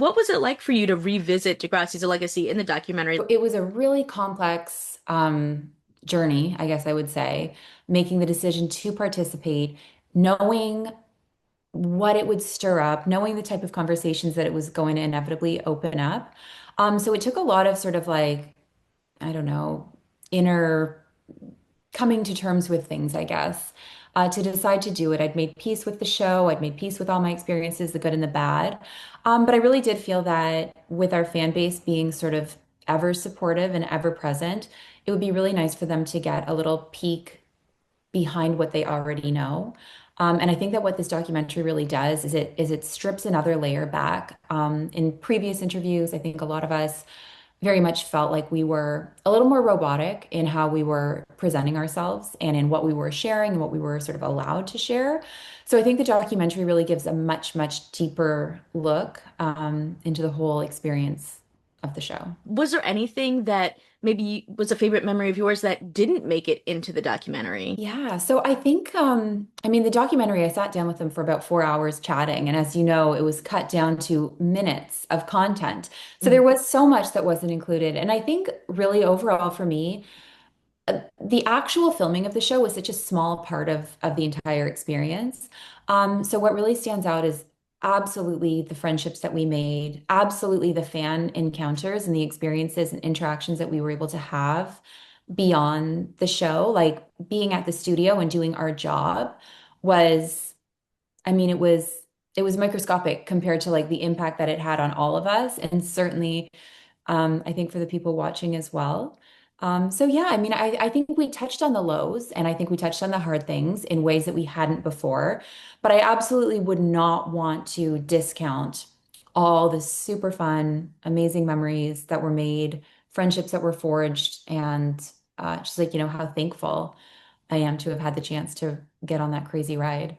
What was it like for you to revisit Degrassi's Legacy in the documentary? It was a really complex journey, I guess I would say, making the decision to participate, knowing what it would stir up, knowing the type of conversations that it was going to inevitably open up. So it took a lot of sort of like, I don't know, inner coming to terms with things, I guess, to decide to do it. I'd made peace with the show. I'd made peace with all my experiences, the good and the bad. But I really did feel that with our fan base being sort of ever supportive and ever present, it would be really nice for them to get a little peek behind what they already know. And I think that what this documentary really does is it strips another layer back. In previous interviews, I think a lot of us very much felt like we were a little more robotic in how we were presenting ourselves and in what we were sharing and what we were sort of allowed to share. So I think the documentary really gives a much, much deeper look into the whole experience of the show. Was there anything that maybe was a favorite memory of yours that didn't make it into the documentary? Yeah, so I think, I mean, the documentary, I sat down with them for about 4 hours chatting. And as you know, it was cut down to minutes of content. So Mhm. there was so much that wasn't included. And I think really overall for me, the actual filming of the show was such a small part of the entire experience. So what really stands out is absolutely the friendships that we made, absolutely the fan encounters and the experiences and interactions that we were able to have beyond the show. Like being at the studio and doing our job was, I mean, it was microscopic compared to like the impact that it had on all of us, and certainly I think for the people watching as well. So yeah, I mean, I think we touched on the lows and I think we touched on the hard things in ways that we hadn't before. But I absolutely would not want to discount all the super fun, amazing memories that were made, friendships that were forged, and just like, how thankful I am to have had the chance to get on that crazy ride.